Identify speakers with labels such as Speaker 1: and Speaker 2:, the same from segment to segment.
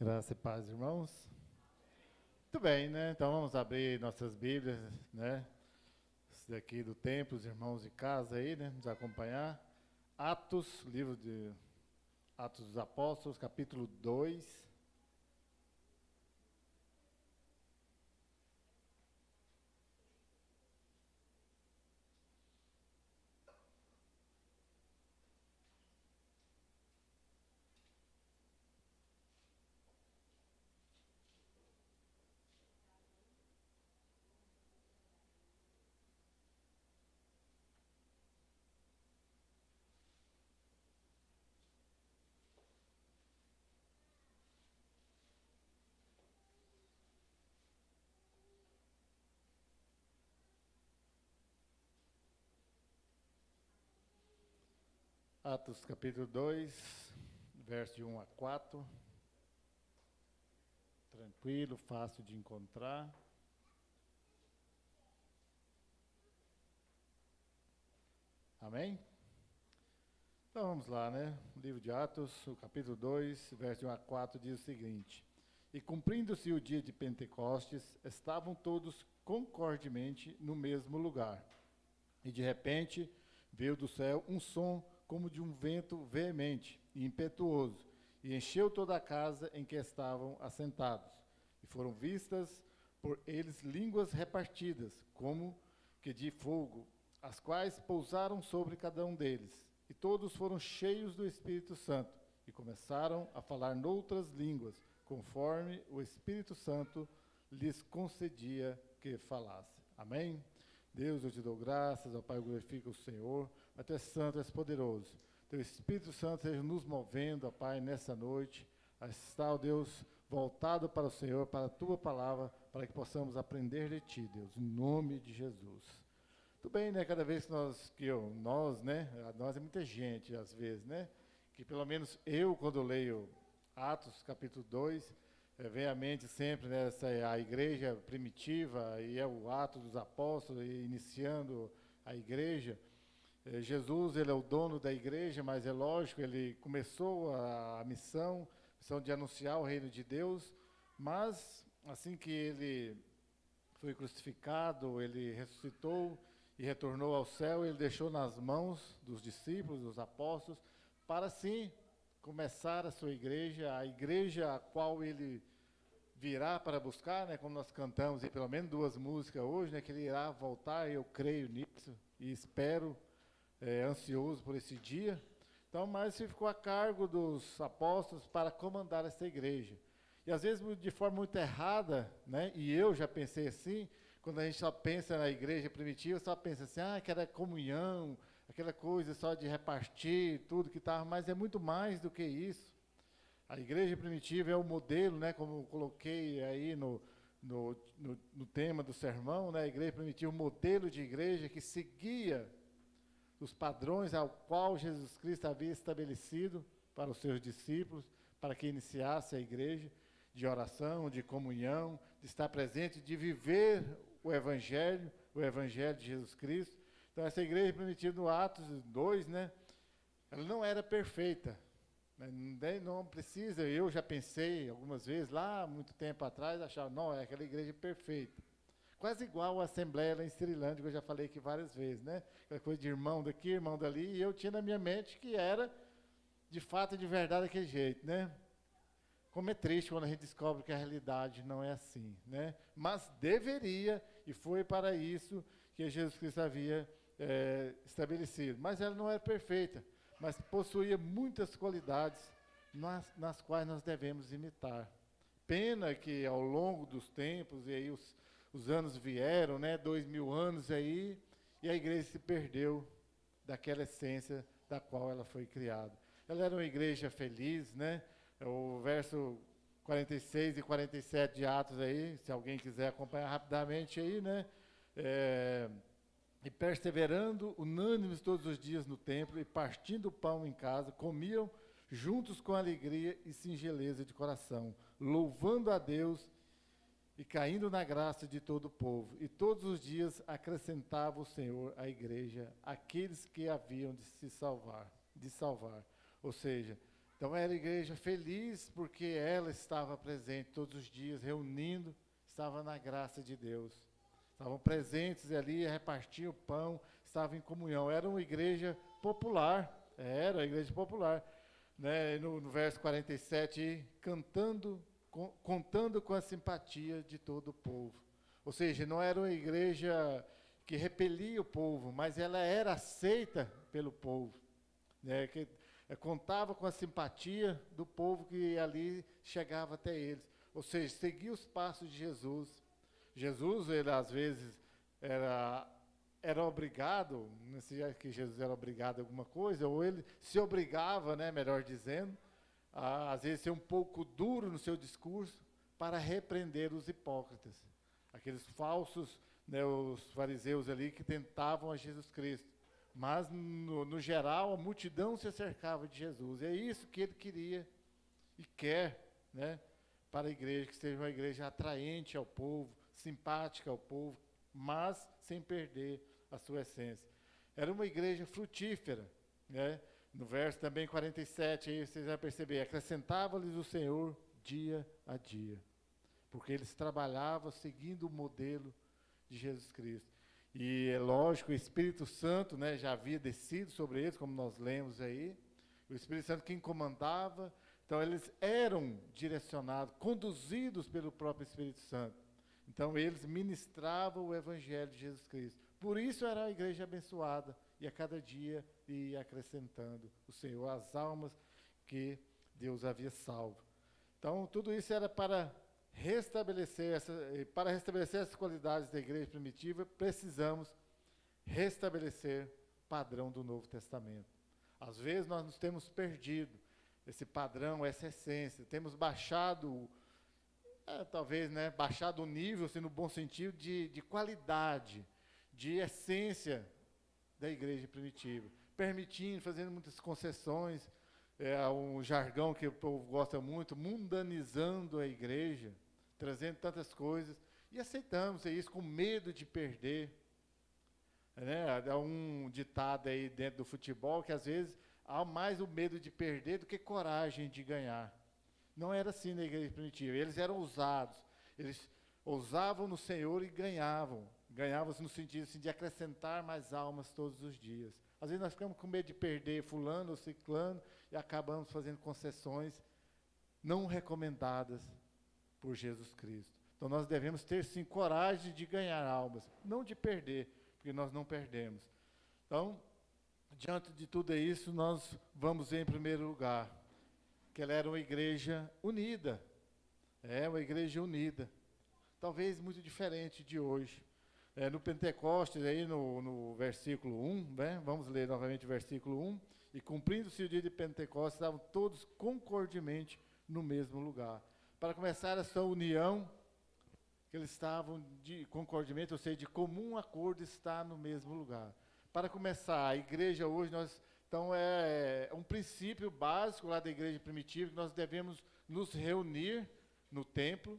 Speaker 1: Graças e paz, irmãos. Muito bem, né? Então vamos abrir nossas Bíblias, né? Esse daqui do templo, os irmãos de casa aí, né? Nos acompanhar. Atos, livro de Atos dos Apóstolos, capítulo 2. Atos, capítulo 2, verso de 1 a 4. Tranquilo, fácil de encontrar. Amém? Então vamos lá, né? O livro de Atos, o capítulo 2, verso de 1 a 4 diz o seguinte: E cumprindo-se o dia de Pentecostes, estavam todos concordemente no mesmo lugar. E de repente veio do céu um som como de um vento veemente e impetuoso, e encheu toda a casa em que estavam assentados. E foram vistas por eles línguas repartidas, como que de fogo, as quais pousaram sobre cada um deles. E todos foram cheios do Espírito Santo, e começaram a falar noutras línguas, conforme o Espírito Santo lhes concedia que falasse. Amém? Deus, eu te dou graças, ó Pai, eu glorifico o Senhor, mas Tu és santo, és poderoso. Teu Espírito Santo seja nos movendo, ó Pai, nessa noite, a estar, ó Deus, voltado para o Senhor, para a Tua palavra, para que possamos aprender de Ti, Deus, em nome de Jesus. Tudo bem, né, cada vez nós, né, nós é muita gente, às vezes, né, que pelo menos eu, quando leio Atos, capítulo 2, vem à mente sempre, né, a igreja primitiva, e é o ato dos apóstolos, iniciando a igreja. Jesus, ele é o dono da igreja, mas é lógico, ele começou a missão de anunciar o reino de Deus, mas assim que ele foi crucificado, ele ressuscitou e retornou ao céu, ele deixou nas mãos dos discípulos, dos apóstolos, para sim começar a sua igreja, a igreja a qual ele virá para buscar, né, como nós cantamos e pelo menos duas músicas hoje, né, que ele irá voltar, eu creio nisso e espero, ansioso por esse dia. Então, mas ele ficou a cargo dos apóstolos para comandar essa igreja. E às vezes de forma muito errada, né, e eu já pensei assim, quando a gente só pensa na igreja primitiva, só pensa assim, aquela comunhão, aquela coisa só de repartir tudo que estava, mas é muito mais do que isso. A igreja primitiva é o modelo, né, como eu coloquei aí no tema do sermão, né, a igreja primitiva, o modelo de igreja que seguia os padrões ao qual Jesus Cristo havia estabelecido para os seus discípulos, para que iniciasse a igreja de oração, de comunhão, de estar presente, de viver o evangelho de Jesus Cristo. Então essa igreja primitiva no Atos 2, né, ela não era perfeita, não precisa, eu já pensei algumas vezes, lá muito tempo atrás, achava, não, é aquela igreja perfeita. Quase igual a Assembleia lá em Cirilândia, que eu já falei aqui várias vezes, né? Aquela coisa de irmão daqui, irmão dali, e eu tinha na minha mente que era, de fato, de verdade, daquele jeito, né? Como é triste quando a gente descobre que a realidade não é assim, né? Mas deveria, e foi para isso que Jesus Cristo havia estabelecido. Mas ela não era perfeita, mas possuía muitas qualidades nas quais nós devemos imitar. Pena que ao longo dos tempos, e aí os anos vieram, né? 2000 anos aí, e a igreja se perdeu daquela essência da qual ela foi criada. Ela era uma igreja feliz, né? O verso 46 e 47 de Atos aí, se alguém quiser acompanhar rapidamente aí, né? E perseverando unânimes todos os dias no templo e partindo o pão em casa, comiam juntos com alegria e singeleza de coração, louvando a Deus e caindo na graça de todo o povo. E todos os dias acrescentava o Senhor à igreja aqueles que haviam de se salvar, de salvar. Ou seja, Então era a igreja feliz porque ela estava presente todos os dias, reunindo, estava na graça de Deus. Estavam presentes ali, repartiam o pão, estavam em comunhão. Era uma igreja popular, era a igreja popular. Né? No verso 47, contando com a simpatia de todo o povo. Ou seja, não era uma igreja que repelia o povo, mas ela era aceita pelo povo. Né? Que contava com a simpatia do povo que ali chegava até eles. Ou seja, seguia os passos de Jesus. Jesus, ele às vezes era obrigado, não sei que Jesus era obrigado a alguma coisa, ou ele se obrigava, né, melhor dizendo, a, às vezes ser um pouco duro no seu discurso para repreender os hipócritas, aqueles falsos, né, os fariseus ali que tentavam a Jesus Cristo. Mas, no geral, a multidão se acercava de Jesus. E é isso que ele queria e quer, né, para a igreja, que seja uma igreja atraente ao povo, simpática ao povo, mas sem perder a sua essência. Era uma igreja frutífera, né? No verso também 47, aí vocês vão perceber, acrescentava-lhes o Senhor dia a dia, porque eles trabalhavam seguindo o modelo de Jesus Cristo. E é lógico, o Espírito Santo, né, já havia descido sobre eles, como nós lemos aí, o Espírito Santo quem comandava, então eles eram direcionados, conduzidos pelo próprio Espírito Santo. Então eles ministravam o Evangelho de Jesus Cristo. Por isso era a igreja abençoada, e a cada dia ia acrescentando o Senhor as almas que Deus havia salvo. Então tudo isso era para restabelecer essas qualidades da igreja primitiva, precisamos restabelecer o padrão do Novo Testamento. Às vezes nós nos temos perdido esse padrão, essa essência, temos baixado, talvez, né, baixado o nível, assim, no bom sentido, de qualidade, de essência da igreja primitiva, permitindo, fazendo muitas concessões, um jargão que o povo gosta muito, mundanizando a igreja, trazendo tantas coisas, e aceitamos isso com medo de perder. Né? Há um ditado aí dentro do futebol que às vezes há mais o medo de perder do que coragem de ganhar. Não era assim na igreja primitiva, eles eram ousados, eles ousavam no Senhor e ganhavam no sentido assim, de acrescentar mais almas todos os dias. Às vezes nós ficamos com medo de perder fulano ou ciclano e acabamos fazendo concessões não recomendadas por Jesus Cristo. Então nós devemos ter sim coragem de ganhar almas, não de perder, porque nós não perdemos. Então, diante de tudo isso, nós vamos ver em primeiro lugar que ela era uma igreja unida. É uma igreja unida. Talvez muito diferente de hoje. No Pentecostes, aí no versículo 1, né? Vamos ler novamente o versículo 1. E cumprindo-se o dia de Pentecostes, estavam todos concordemente no mesmo lugar. Para começar essa união, que eles estavam concordemente, ou seja, de comum acordo, estar no mesmo lugar. Para começar, a igreja hoje, então é um princípio básico lá da igreja primitiva, que nós devemos nos reunir no templo.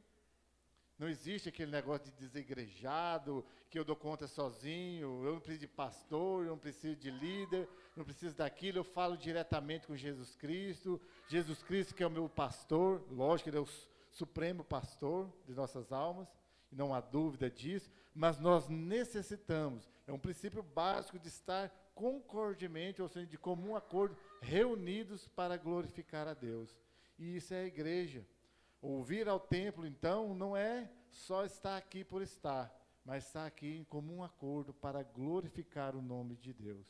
Speaker 1: Não existe aquele negócio de desigrejado, que eu dou conta sozinho, eu não preciso de pastor, eu não preciso de líder, não preciso daquilo, eu falo diretamente com Jesus Cristo que é o meu pastor, lógico, ele é o supremo pastor de nossas almas, e não há dúvida disso, mas nós necessitamos, é um princípio básico de estar concordemente, ou seja, de comum acordo, reunidos para glorificar a Deus. E isso é a igreja. Vir ao templo, então, não é só estar aqui por estar, mas estar aqui em comum acordo para glorificar o nome de Deus.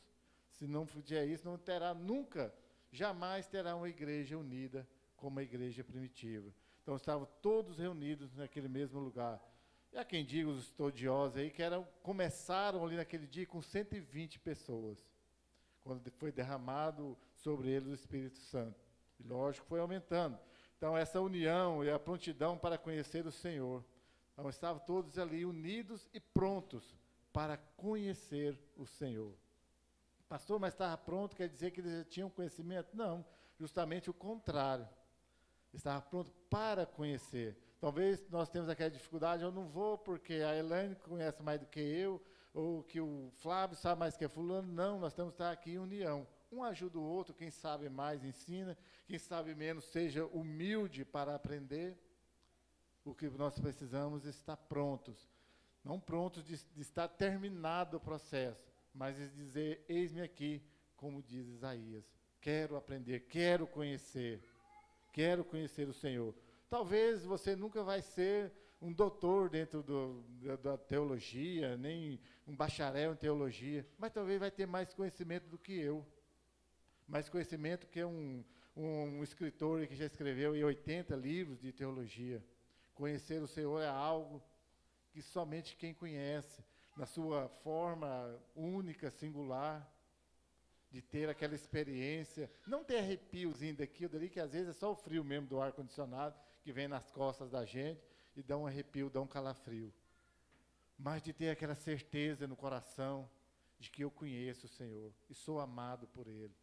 Speaker 1: Se não fizer isso, não terá nunca, jamais terá uma igreja unida como a igreja primitiva. Então, estavam todos reunidos naquele mesmo lugar. E há quem diga, os estudiosos aí, que começaram ali naquele dia com 120 pessoas, quando foi derramado sobre eles o Espírito Santo. E lógico, foi aumentando. Então, essa união e a prontidão para conhecer o Senhor. Então, estavam todos ali unidos e prontos para conhecer o Senhor. Pastor, mas estava pronto, quer dizer que eles já tinham conhecimento? Não, justamente o contrário. Estava pronto para conhecer. Talvez nós temos aquela dificuldade, eu não vou porque a Elaine conhece mais do que eu, ou que o Flávio sabe mais que a fulano. Não, nós temos que estar aqui em união. Um ajuda o outro, quem sabe mais ensina, quem sabe menos seja humilde para aprender. O que nós precisamos é estar prontos. Não prontos de estar terminado o processo, mas de dizer, eis-me aqui, como diz Isaías. Quero aprender, quero conhecer o Senhor. Talvez você nunca vai ser um doutor dentro da teologia, nem um bacharel em teologia, mas talvez vai ter mais conhecimento do que eu. Mais conhecimento que um escritor que já escreveu 80 livros de teologia. Conhecer o Senhor é algo que somente quem conhece, na sua forma única, singular, de ter aquela experiência, não ter arrepiozinho daqui ou dali, que às vezes é só o frio mesmo do ar-condicionado, que vem nas costas da gente, e dá um arrepio, dá um calafrio. Mas de ter aquela certeza no coração, de que eu conheço o Senhor, e sou amado por Ele.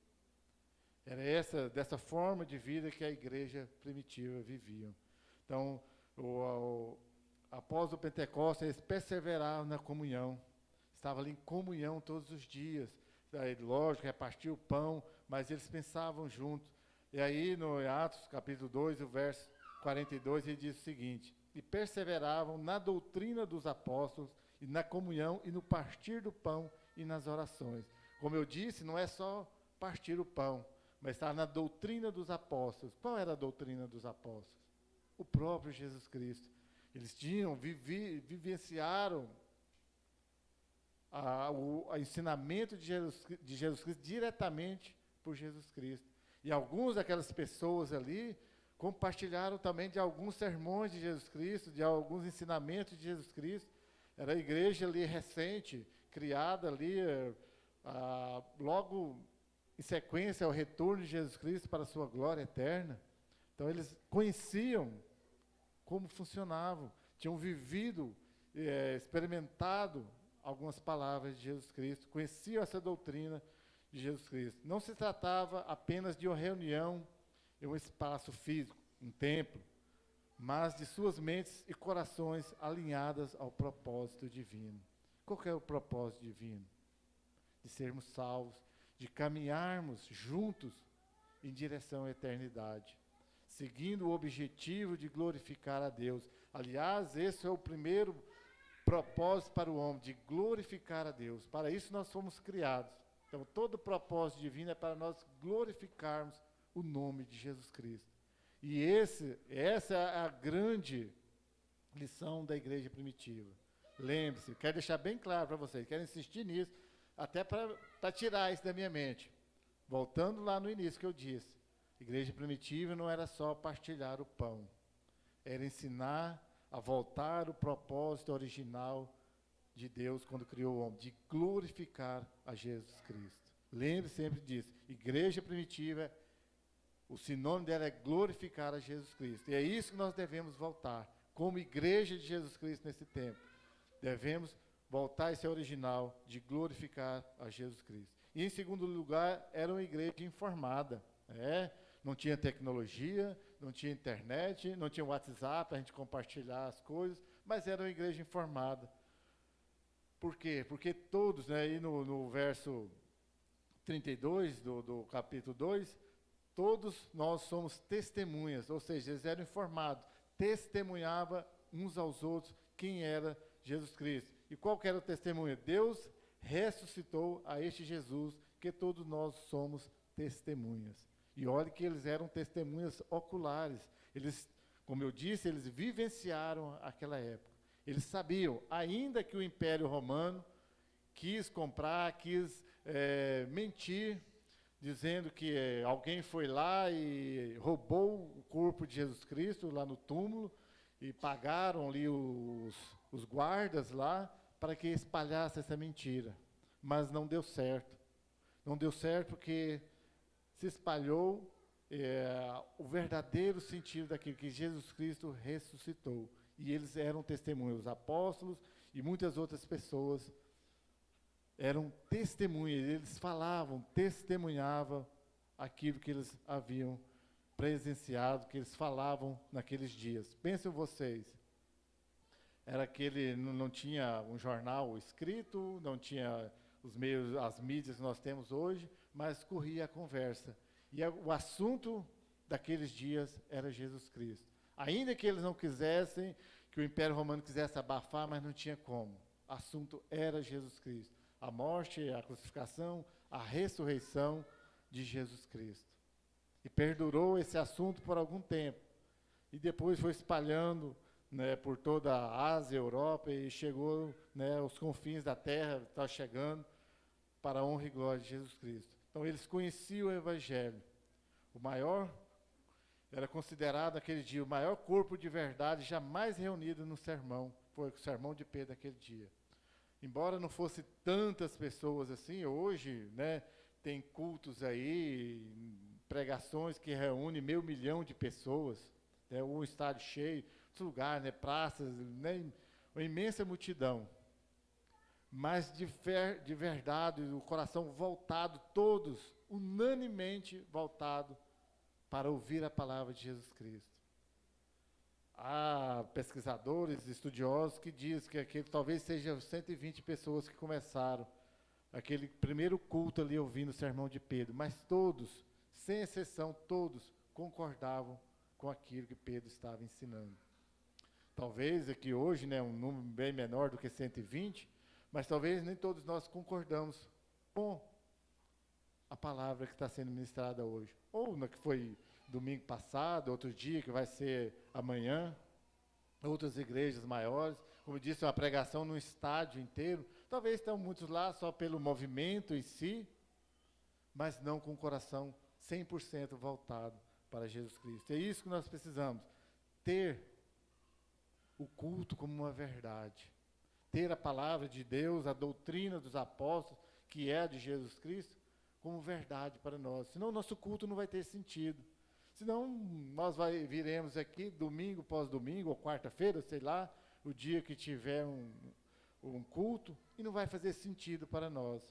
Speaker 1: Era dessa forma de vida que a igreja primitiva vivia. Então, após o Pentecostes, eles perseveraram na comunhão. Estavam ali em comunhão todos os dias. Aí, lógico, repartia o pão, mas eles pensavam juntos. E aí, no Atos, capítulo 2, o verso 42, ele diz o seguinte: e perseveravam na doutrina dos apóstolos, e na comunhão, e no partir do pão, e nas orações. Como eu disse, não é só partir o pão, mas está na doutrina dos apóstolos. Qual era a doutrina dos apóstolos? O próprio Jesus Cristo. Eles vivenciaram o ensinamento de Jesus Cristo diretamente por Jesus Cristo. E algumas daquelas pessoas ali compartilharam também de alguns sermões de Jesus Cristo, de alguns ensinamentos de Jesus Cristo. Era a igreja ali recente, criada ali, logo em sequência ao retorno de Jesus Cristo para a sua glória eterna. Então eles conheciam como funcionavam, tinham vivido, experimentado algumas palavras de Jesus Cristo, conheciam essa doutrina de Jesus Cristo. Não se tratava apenas de uma reunião em um espaço físico, um templo, mas de suas mentes e corações alinhadas ao propósito divino. Qual que é o propósito divino? De sermos salvos, de caminharmos juntos em direção à eternidade, seguindo o objetivo de glorificar a Deus. Aliás, esse é o primeiro propósito para o homem, de glorificar a Deus. Para isso nós fomos criados. Então, todo propósito divino é para nós glorificarmos o nome de Jesus Cristo. E essa é a grande lição da igreja primitiva. Lembre-se, quero deixar bem claro para vocês, quero insistir nisso, até para tirar isso da minha mente. Voltando lá no início que eu disse, igreja primitiva não era só partilhar o pão, era ensinar a voltar o propósito original de Deus quando criou o homem, de glorificar a Jesus Cristo. Lembre sempre disso. Igreja primitiva, o sinônimo dela é glorificar a Jesus Cristo. E é isso que nós devemos voltar, como igreja de Jesus Cristo nesse tempo. Devemos voltar a esse original de glorificar a Jesus Cristo. E em segundo lugar, era uma igreja informada. Não tinha tecnologia, não tinha internet, não tinha WhatsApp para a gente compartilhar as coisas, mas era uma igreja informada. Por quê? Porque todos, aí no verso 32 do capítulo 2, todos nós somos testemunhas, ou seja, eles eram informados, testemunhava uns aos outros quem era Jesus Cristo. E qual que era o testemunho? Deus ressuscitou a este Jesus, que todos nós somos testemunhas. E olhe que eles eram testemunhas oculares. Eles, como eu disse, eles vivenciaram aquela época. Eles sabiam, ainda que o Império Romano quis comprar, quis mentir, dizendo que alguém foi lá e roubou o corpo de Jesus Cristo lá no túmulo, e pagaram ali os guardas lá para que espalhasse essa mentira. Mas não deu certo. Não deu certo porque se espalhou o verdadeiro sentido daquilo, que Jesus Cristo ressuscitou. E eles eram testemunhas, os apóstolos e muitas outras pessoas eram testemunhas, eles falavam, testemunhavam aquilo que eles haviam presenciado, que eles falavam naqueles dias. Pensem vocês, não tinha um jornal escrito, não tinha os meios, as mídias que nós temos hoje, mas corria a conversa. E o assunto daqueles dias era Jesus Cristo. Ainda que eles não quisessem, que o Império Romano quisesse abafar, mas não tinha como. O assunto era Jesus Cristo. A morte, a crucificação, a ressurreição de Jesus Cristo. E perdurou esse assunto por algum tempo. E depois foi espalhando, né, por toda a Ásia, Europa, e chegou, né, aos confins da terra, está chegando para a honra e glória de Jesus Cristo. Então eles conheciam o Evangelho. O maior, era considerado naquele dia, o maior corpo de verdade jamais reunido no sermão. Foi o sermão de Pedro aquele dia. Embora não fosse tantas pessoas assim, hoje, né, tem cultos aí, pregações que reúnem 500 mil de pessoas, né, um estádio cheio, outros lugares, né, praças, né, uma imensa multidão. Mas de verdade, o coração voltado, todos, unanimemente voltado para ouvir a palavra de Jesus Cristo. Há pesquisadores, estudiosos que dizem que aquele talvez seja 120 pessoas que começaram aquele primeiro culto ali ouvindo o sermão de Pedro, mas todos, sem exceção, todos concordavam com aquilo que Pedro estava ensinando. Talvez aqui hoje, né, um número bem menor do que 120, mas talvez nem todos nós concordamos com a palavra que está sendo ministrada hoje. Ou na que foi domingo passado, outro dia, que vai ser amanhã, outras igrejas maiores. Como eu disse, uma pregação num estádio inteiro. Talvez estão muitos lá só pelo movimento em si, mas não com o coração 100% voltado para Jesus Cristo. É isso que nós precisamos, ter o culto como uma verdade. Ter a palavra de Deus, a doutrina dos apóstolos, que é a de Jesus Cristo, como verdade para nós. Senão o nosso culto não vai ter sentido. Senão nós viremos aqui domingo após domingo, ou quarta-feira, sei lá, o dia que tiver um culto, e não vai fazer sentido para nós.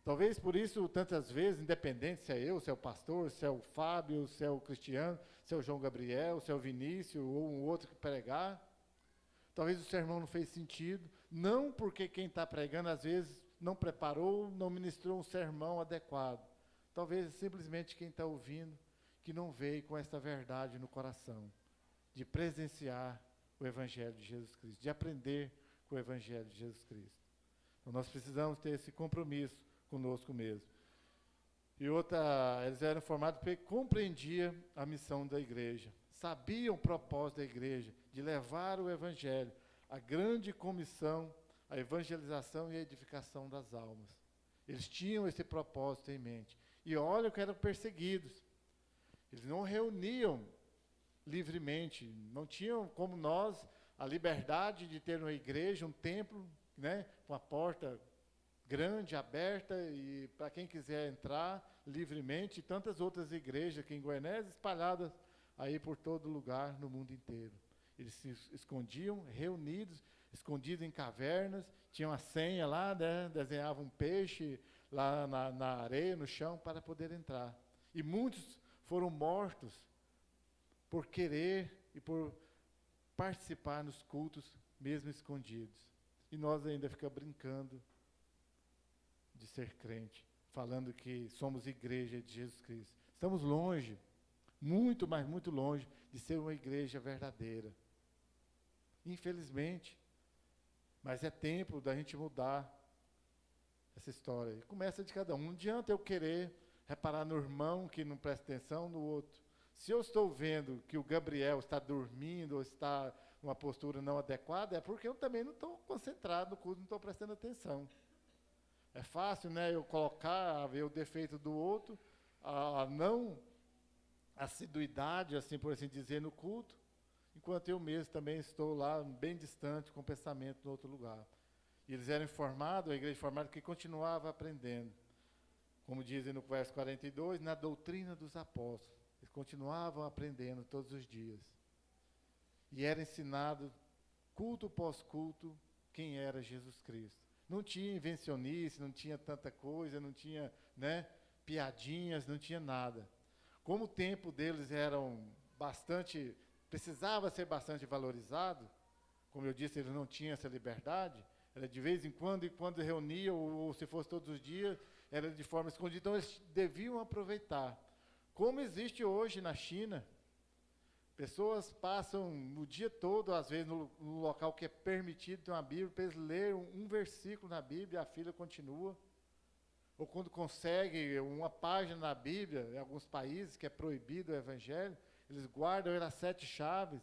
Speaker 1: Talvez por isso, tantas vezes, independente se é eu, se é o pastor, se é o Fábio, se é o Cristiano, se é o João Gabriel, se é o Vinícius, ou um outro que pregar, talvez o sermão não fez sentido, não porque quem está pregando, às vezes, não preparou, não ministrou um sermão adequado. Talvez simplesmente quem está ouvindo, que não veio com essa verdade no coração, de presenciar o Evangelho de Jesus Cristo, de aprender com o Evangelho de Jesus Cristo. Então nós precisamos ter esse compromisso conosco mesmo. E outra, eles eram formados porque compreendiam a missão da igreja, sabiam o propósito da igreja, de levar o Evangelho, a grande comissão, a evangelização e a edificação das almas. Eles tinham esse propósito em mente. E olha que eram perseguidos. Eles não reuniam livremente, não tinham como nós a liberdade de ter uma igreja, um templo, né, com a porta grande, aberta, e para quem quiser entrar livremente, e tantas outras igrejas aqui em Goiânia, espalhadas aí por todo lugar no mundo inteiro. Eles se escondiam, reunidos, escondidos em cavernas, tinham a senha lá, né, desenhavam um peixe lá na areia, no chão, para poder entrar. E muitos foram mortos por querer e por participar nos cultos, mesmo escondidos. E nós ainda ficamos brincando de ser crente, falando que somos igreja de Jesus Cristo. Estamos longe, muito, mas muito longe, de ser uma igreja verdadeira. Infelizmente. Mas é tempo da gente mudar essa história. E começa de cada um. Não adianta eu querer reparar no irmão que não presta atenção no outro. Se eu estou vendo que o Gabriel está dormindo ou está numa postura não adequada, é porque eu também não estou concentrado no culto, não estou prestando atenção. É fácil, né, eu colocar, ver o defeito do outro, a não assiduidade, assim por assim dizer, no culto, enquanto eu mesmo também estou lá bem distante, com o pensamento no outro lugar. E eles eram informados, a igreja informada, que continuava aprendendo. Como dizem no verso 42, na doutrina dos apóstolos. Eles continuavam aprendendo todos os dias. E era ensinado, culto pós culto, quem era Jesus Cristo. Não tinha invencionice, não tinha tanta coisa, não tinha, né, piadinhas, não tinha nada. Como o tempo deles precisava ser bastante valorizado, como eu disse, eles não tinham essa liberdade, era de vez em quando, e quando reuniam, ou se fosse todos os dias, era de forma escondida, então eles deviam aproveitar. Como existe hoje na China, pessoas passam o dia todo, às vezes, no local que é permitido ter uma Bíblia, para eles lerem um versículo na Bíblia, a fila continua. Ou quando consegue uma página na Bíblia, em alguns países, que é proibido o Evangelho, eles guardam ele as 7 chaves.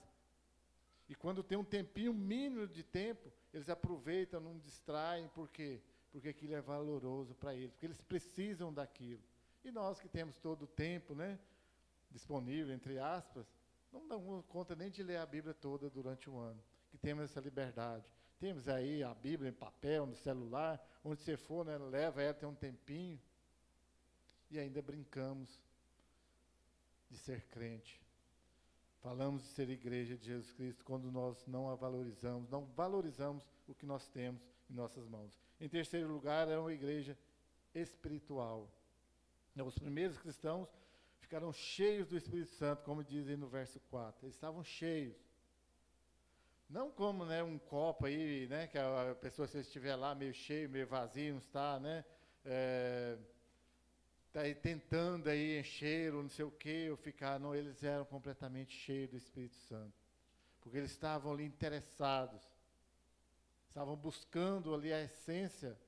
Speaker 1: E quando tem um tempinho mínimo de tempo, eles aproveitam, não distraem, por quê? Porque aquilo é valoroso para eles, porque eles precisam daquilo. E nós que temos todo o tempo, né, disponível, entre aspas, não damos conta nem de ler a Bíblia toda durante o ano, que temos essa liberdade. Temos aí a Bíblia em papel, no celular, onde você for, né, leva ela, tem um tempinho, e ainda brincamos de ser crente. Falamos de ser igreja de Jesus Cristo quando nós não a valorizamos, não valorizamos o que nós temos em nossas mãos. Em terceiro lugar, era uma igreja espiritual. Os primeiros cristãos ficaram cheios do Espírito Santo, como dizem no verso 4. Eles estavam cheios. Não como, né, um copo aí, né, que a pessoa, se estiver lá meio cheio, meio vazio, não está, né, está aí tentando aí encher, ou não sei o quê, ou ficar. Não, eles eram completamente cheios do Espírito Santo. Porque eles estavam ali interessados. Estavam buscando ali a essência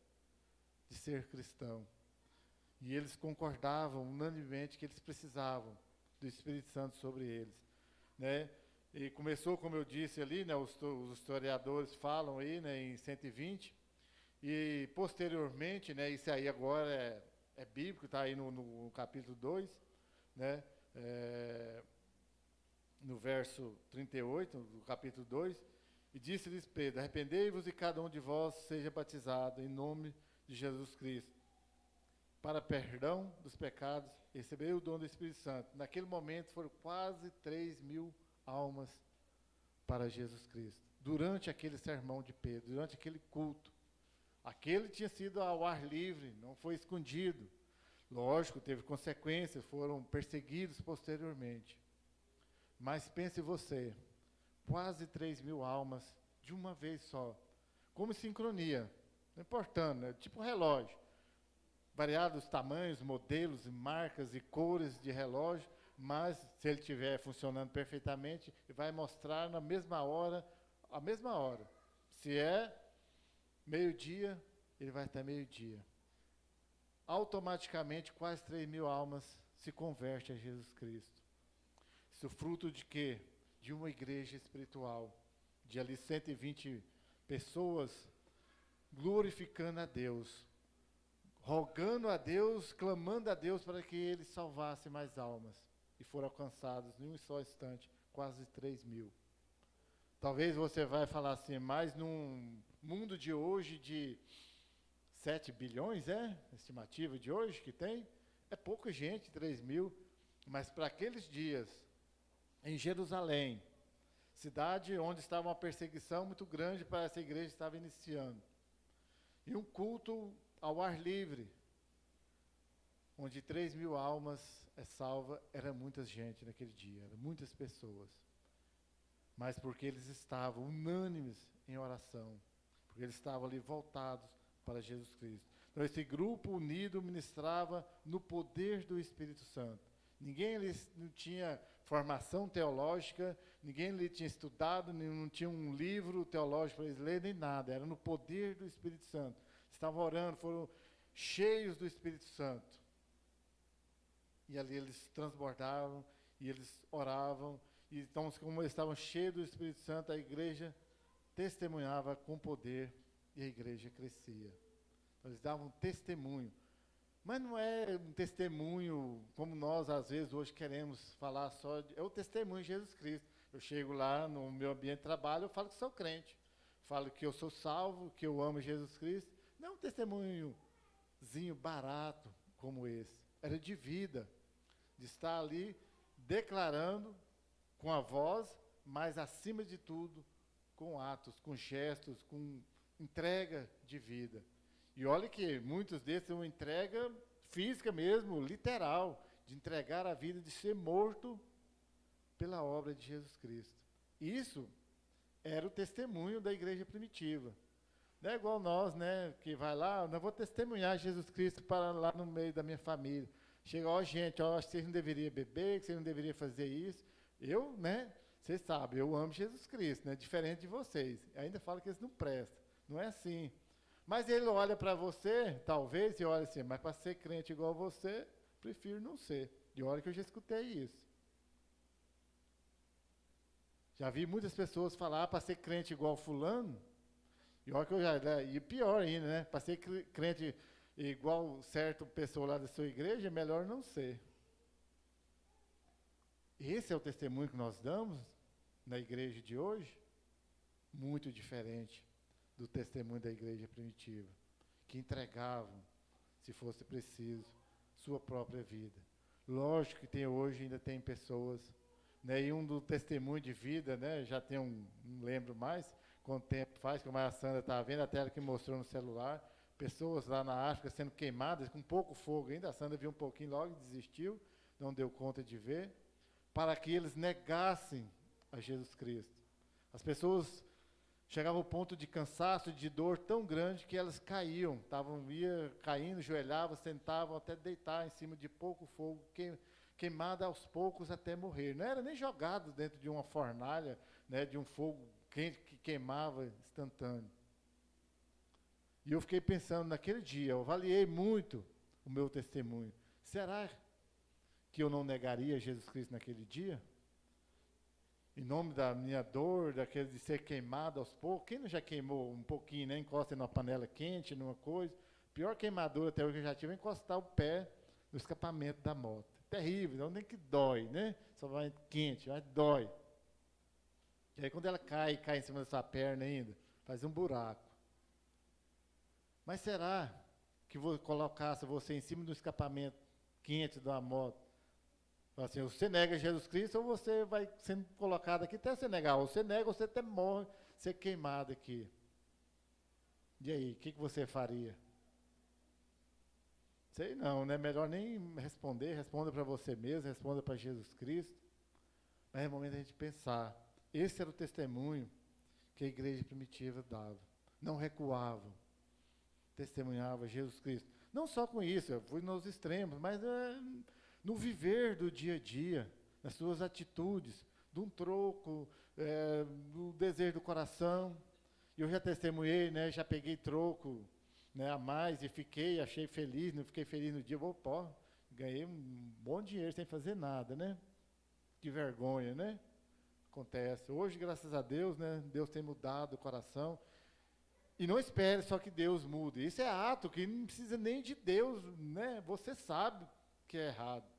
Speaker 1: de ser cristão. E eles concordavam unanimemente que eles precisavam do Espírito Santo sobre eles, né? E começou, como eu disse ali, né, os historiadores falam aí, né, em 120, e posteriormente, né, isso aí agora é bíblico, está aí no capítulo 2, né, no verso 38, do capítulo 2, e disse-lhes Pedro: arrependei-vos e cada um de vós seja batizado em nome de Jesus Cristo, para perdão dos pecados, receberei o dom do Espírito Santo. Naquele momento foram quase 3.000 almas para Jesus Cristo. Durante aquele sermão de Pedro, durante aquele culto. Aquele tinha sido ao ar livre, não foi escondido. Lógico, teve consequências, foram perseguidos posteriormente. Mas pense você, quase 3.000 almas de uma vez só. Como sincronia, não importando, né? Tipo relógio. Variados tamanhos, modelos, marcas e cores de relógio, mas se ele estiver funcionando perfeitamente, vai mostrar na mesma hora, a mesma hora. Se é meio-dia, ele vai estar meio-dia. Automaticamente, quase 3.000 almas se convertem a Jesus Cristo. Isso fruto de quê? De uma igreja espiritual, de ali 120 pessoas glorificando a Deus, rogando a Deus, clamando a Deus para que Ele salvasse mais almas. E foram alcançados em um só instante, quase 3.000. Talvez você vai falar assim, mas num mundo de hoje de 7 bilhões, a estimativa de hoje que tem, é pouca gente, 3.000, mas para aqueles dias, em Jerusalém, cidade onde estava uma perseguição muito grande para essa igreja que estava iniciando, e um culto ao ar livre, onde 3.000 almas é salva, era muita gente naquele dia, eram muitas pessoas. Mas porque eles estavam unânimes em oração, porque eles estavam ali voltados para Jesus Cristo. Então esse grupo unido ministrava no poder do Espírito Santo. Ninguém não tinha formação teológica, ninguém ali tinha estudado, não tinha um livro teológico para eles lerem, nem nada, era no poder do Espírito Santo. Estavam orando, foram cheios do Espírito Santo. E ali eles transbordavam, e eles oravam, e então, como eles estavam cheios do Espírito Santo, a igreja testemunhava com poder, e a igreja crescia. Então, eles davam testemunho. Mas não é um testemunho como nós, às vezes, hoje queremos falar só, é o testemunho de Jesus Cristo. Eu chego lá no meu ambiente de trabalho, eu falo que sou crente, falo que eu sou salvo, que eu amo Jesus Cristo. Não é um testemunhozinho barato como esse. Era de vida, de estar ali declarando com a voz, mas acima de tudo, com atos, com gestos, com entrega de vida. E olha que muitos desses são entrega física mesmo, literal, de entregar a vida, de ser morto pela obra de Jesus Cristo. Isso era o testemunho da igreja primitiva. Não é igual nós, né? Que vai lá, não vou testemunhar Jesus Cristo para lá no meio da minha família. Chega, ó, gente, ó, acho que vocês não deveriam beber, que vocês não deveriam fazer isso. Eu, né? Vocês sabem, eu amo Jesus Cristo, né? Diferente de vocês. Ainda falo que eles não prestam. Não é assim. Mas ele olha para você, talvez, e olha assim, mas para ser crente igual a você, prefiro não ser. E olha que eu já escutei isso. Já vi muitas pessoas falar para ser crente igual fulano, e olha que eu já, e pior ainda, né? Para ser crente igual certa pessoa lá da sua igreja, é melhor não ser. Esse é o testemunho que nós damos na igreja de hoje, muito diferente do testemunho da igreja primitiva, que entregavam, se fosse preciso, sua própria vida. Lógico que tem hoje, ainda tem pessoas, né, e um do testemunho de vida, né, já tem não lembro mais, quanto tempo faz, como a Sandra estava vendo, a tela que mostrou no celular, pessoas lá na África sendo queimadas, com pouco fogo ainda, a Sandra viu um pouquinho logo e desistiu, não deu conta de ver, para que eles negassem a Jesus Cristo. As pessoas chegavam ao ponto de cansaço, de dor tão grande que elas caíam, ia caindo, joelhavam, sentavam até deitar em cima de pouco fogo, queimada aos poucos até morrer. Não era nem jogado dentro de uma fornalha, né, de um fogo quente que queimava instantâneo. E eu fiquei pensando naquele dia, eu avaliei muito o meu testemunho. Será que eu não negaria Jesus Cristo naquele dia? Em nome da minha dor, daquele de ser queimado aos poucos. Quem não já queimou um pouquinho, né? Encosta numa panela quente, numa coisa. Pior queimadura até hoje que eu já tive é encostar o pé no escapamento da moto. Terrível, não nem que dói, né? Só vai quente, mas dói. E aí quando ela cai em cima da sua perna ainda, faz um buraco. Mas será que colocasse você em cima do escapamento quente de uma moto? Assim, você nega Jesus Cristo ou você vai sendo colocado aqui até você negar. Ou você nega ou você até morre, ser queimado aqui. E aí, o que você faria? Sei não, né? Melhor nem responder, responda para você mesmo, responda para Jesus Cristo. Mas é o momento da gente pensar. Esse era o testemunho que a igreja primitiva dava. Não recuavam. Testemunhava Jesus Cristo. Não só com isso, eu fui nos extremos, mas no viver do dia a dia, nas suas atitudes, de um troco, do desejo do coração. Eu já testemunhei, né, já peguei troco, né, a mais e achei feliz, não fiquei feliz no dia, ganhei um bom dinheiro sem fazer nada, né? Que vergonha, né? Acontece. Hoje, graças a Deus, né, Deus tem mudado o coração. E não espere só que Deus mude. Isso é ato que não precisa nem de Deus, né? Você sabe que é errado.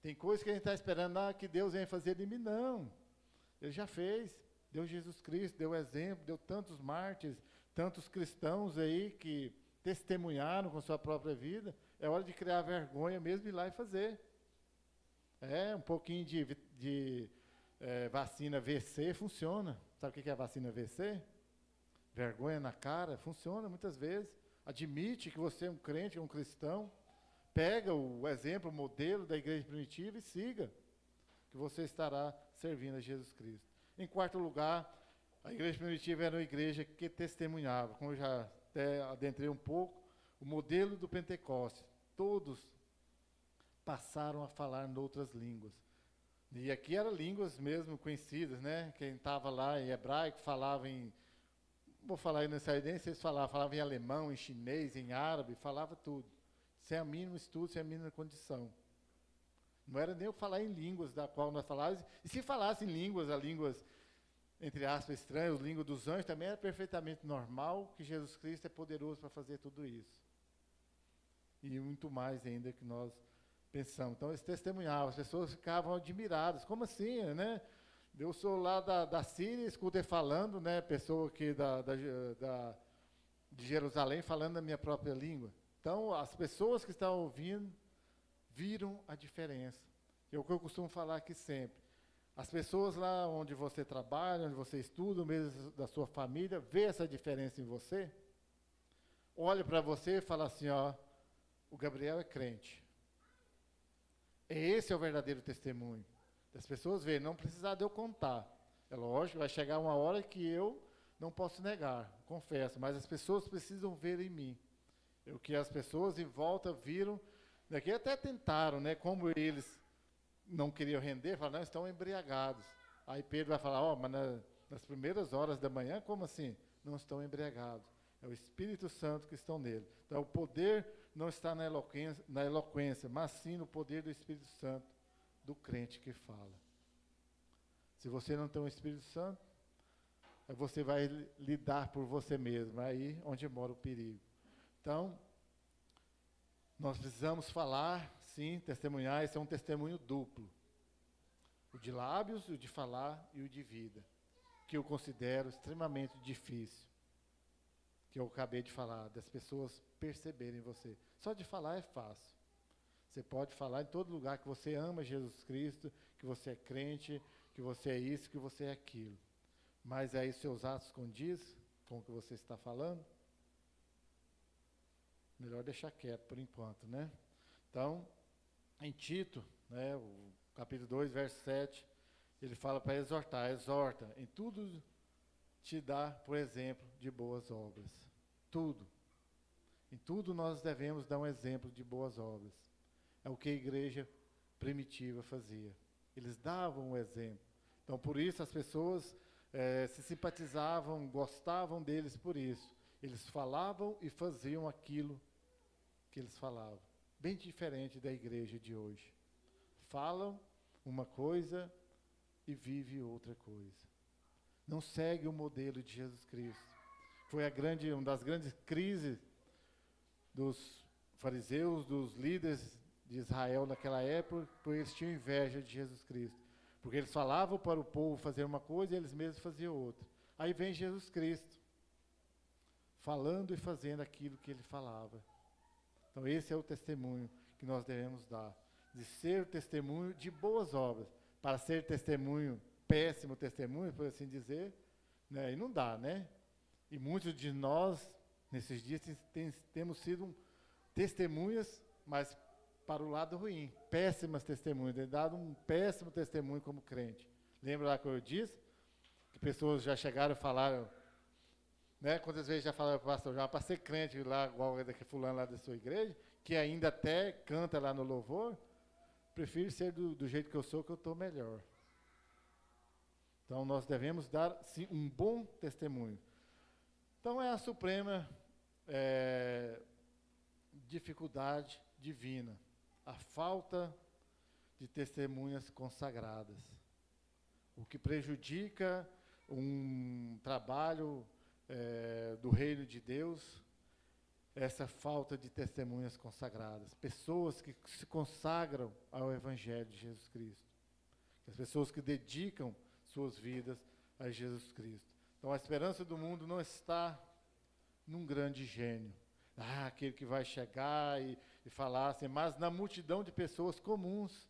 Speaker 1: Tem coisas que a gente está esperando que Deus venha fazer de mim. Não. Ele já fez. Deu Jesus Cristo, deu exemplo, deu tantos mártires, tantos cristãos aí que testemunharam com sua própria vida. É hora de criar vergonha mesmo e ir lá e fazer. Um pouquinho de vacina VC funciona. Sabe o que é a vacina VC? Vergonha na cara, funciona muitas vezes. Admite que você é um crente, um cristão. Pega o exemplo, o modelo da igreja primitiva e siga, que você estará servindo a Jesus Cristo. Em quarto lugar, a igreja primitiva era uma igreja que testemunhava, como eu já até adentrei um pouco, o modelo do Pentecostes. Todos passaram a falar em outras línguas. E aqui eram línguas mesmo conhecidas, né? Quem estava lá em hebraico falava em, vou falar aí no israelense, eles falavam em alemão, em chinês, em árabe, falava tudo. Sem a mínimo estudo, sem a mínima condição. Não era nem eu falar em línguas da qual nós falávamos. E se falasse em línguas, as línguas, entre aspas, estranhas, língua dos anjos, também era perfeitamente normal, que Jesus Cristo é poderoso para fazer tudo isso. E muito mais ainda que nós pensamos. Então, eles testemunhavam, as pessoas ficavam admiradas. Como assim, né? Eu sou lá da Síria, escuto ele falando, né? Pessoa aqui de Jerusalém falando a minha própria língua. Então, as pessoas que estavam ouvindo viram a diferença. É o que eu costumo falar aqui sempre. As pessoas lá onde você trabalha, onde você estuda, mesmo da sua família, vê essa diferença em você, olha para você e fala assim, ó, o Gabriel é crente. Esse é o verdadeiro testemunho. As pessoas veem, não precisar de eu contar. É lógico, vai chegar uma hora que eu não posso negar, confesso, mas as pessoas precisam ver em mim. O que as pessoas em volta viram, daqui até tentaram, né? Como eles não queriam render, falaram, não, estão embriagados. Aí Pedro vai falar, mas nas primeiras horas da manhã, como assim? Não estão embriagados. É o Espírito Santo que estão nele. Então, o poder não está na eloquência, mas sim no poder do Espírito Santo, do crente que fala. Se você não tem o Espírito Santo, você vai lidar por você mesmo, aí onde mora o perigo. Então, nós precisamos falar, sim, testemunhar, esse é um testemunho duplo. O de lábios, o de falar e o de vida, que eu considero extremamente difícil. Que eu acabei de falar, das pessoas perceberem você. Só de falar é fácil. Você pode falar em todo lugar que você ama Jesus Cristo, que você é crente, que você é isso, que você é aquilo. Mas aí seus atos condiz com o que você está falando? Melhor deixar quieto por enquanto, né? Então, em Tito, né, o capítulo 2, verso 7, ele fala para exortar, exorta, em tudo te dá, por exemplo, de boas obras. Tudo. Em tudo nós devemos dar um exemplo de boas obras. É o que a igreja primitiva fazia. Eles davam um exemplo. Então, por isso, as pessoas se simpatizavam, gostavam deles por isso. Eles falavam e faziam aquilo que eles falavam. Bem diferente da igreja de hoje. Falam uma coisa e vivem outra coisa. Não segue o modelo de Jesus Cristo. Foi uma das grandes crises dos fariseus, dos líderes de Israel naquela época, porque eles tinham inveja de Jesus Cristo. Porque eles falavam para o povo fazer uma coisa e eles mesmos faziam outra. Aí vem Jesus Cristo, falando e fazendo aquilo que ele falava. Então esse é o testemunho que nós devemos dar. De ser testemunho de boas obras. Para ser testemunho, péssimo testemunho, por assim dizer, né? E não dá, né? E muitos de nós, nesses dias, temos sido testemunhas, mas para o lado ruim, péssimas testemunhas, tem dado um péssimo testemunho como crente. Lembra lá que eu disse? Que pessoas já chegaram e falaram, né? Quantas vezes já falaram para o pastor João, para ser crente lá, igual daquele fulano lá da sua igreja, que ainda até canta lá no louvor, prefiro ser do jeito que eu estou melhor. Então, nós devemos dar, sim, um bom testemunho. Então, é a suprema dificuldade divina, a falta de testemunhas consagradas, o que prejudica um trabalho do reino de Deus, essa falta de testemunhas consagradas, pessoas que se consagram ao Evangelho de Jesus Cristo, as pessoas que dedicam suas vidas a Jesus Cristo. Então a esperança do mundo não está num grande gênio, aquele que vai chegar e falar assim, mas na multidão de pessoas comuns,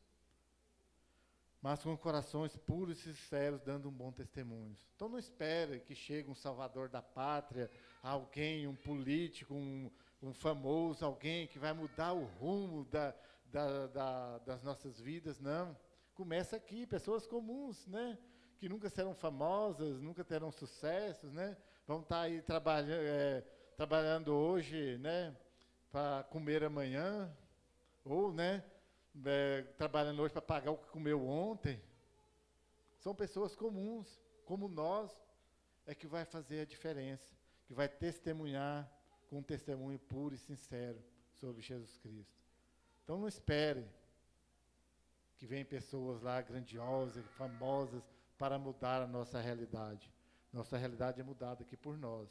Speaker 1: mas com corações puros e sinceros, dando um bom testemunho. Então não espere que chegue um salvador da pátria, alguém, um político, um famoso, alguém que vai mudar o rumo das nossas vidas, não. Começa aqui, pessoas comuns, né? Que nunca serão famosas, nunca terão sucessos, né? Vão estar aí trabalhando hoje, né? Para comer amanhã, ou, né? Trabalhando hoje para pagar o que comeu ontem. São pessoas comuns, como nós, é que vai fazer a diferença, que vai testemunhar com um testemunho puro e sincero sobre Jesus Cristo. Então não espere que venham pessoas lá grandiosas, famosas, para mudar a nossa realidade. Nossa realidade é mudada aqui por nós.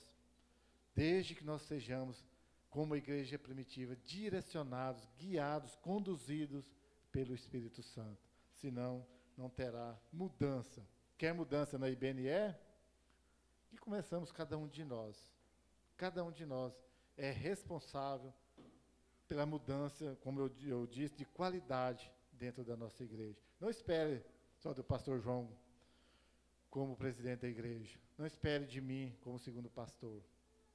Speaker 1: Desde que nós sejamos, como a igreja primitiva, direcionados, guiados, conduzidos pelo Espírito Santo. Senão, não terá mudança. Quer mudança na IBNE? Que começamos cada um de nós. Cada um de nós é responsável pela mudança, como eu disse, de qualidade dentro da nossa igreja. Não espere só do pastor João como presidente da igreja. Não espere de mim como segundo pastor.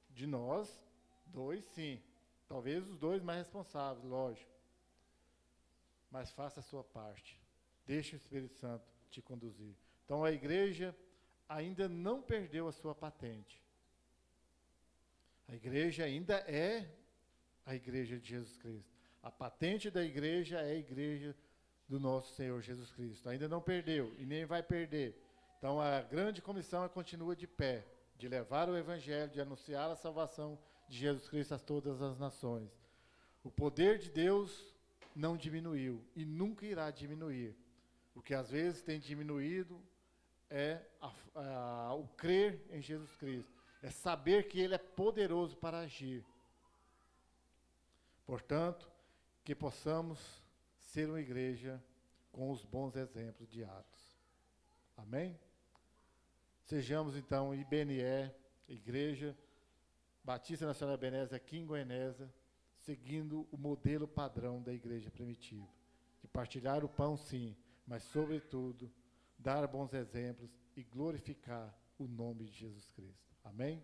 Speaker 1: De nós, dois, sim. Talvez os dois mais responsáveis, lógico. Mas faça a sua parte. Deixe o Espírito Santo te conduzir. Então, a igreja ainda não perdeu a sua patente. A igreja ainda é a igreja de Jesus Cristo. A patente da igreja é a igreja do nosso Senhor Jesus Cristo. Ainda não perdeu e nem vai perder. Então a grande comissão continua de pé, de levar o evangelho, de anunciar a salvação de Jesus Cristo a todas as nações. O poder de Deus não diminuiu e nunca irá diminuir. O que às vezes tem diminuído é o crer em Jesus Cristo. É saber que Ele é poderoso para agir. Portanto, que possamos ser uma igreja com os bons exemplos de Atos. Amém? Sejamos então IBNE, Igreja Batista Nacional Ebenezer aqui em Goianésia, seguindo o modelo padrão da igreja primitiva. De partilhar o pão, sim, mas sobretudo, dar bons exemplos e glorificar o nome de Jesus Cristo. Amém?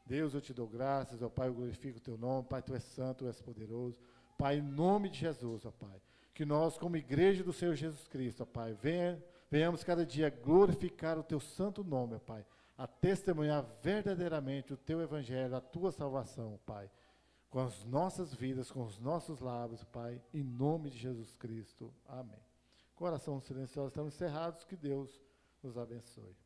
Speaker 1: Deus, eu te dou graças, ó Pai, eu glorifico o teu nome, Pai, tu és santo, tu és poderoso. Pai, em nome de Jesus, ó Pai, que nós, como igreja do Senhor Jesus Cristo, ó Pai, venhamos cada dia glorificar o teu santo nome, ó Pai, a testemunhar verdadeiramente o teu evangelho, a tua salvação, Pai, com as nossas vidas, com os nossos lábios, Pai, em nome de Jesus Cristo. Amém. Coração silencioso, estamos encerrados, que Deus nos abençoe.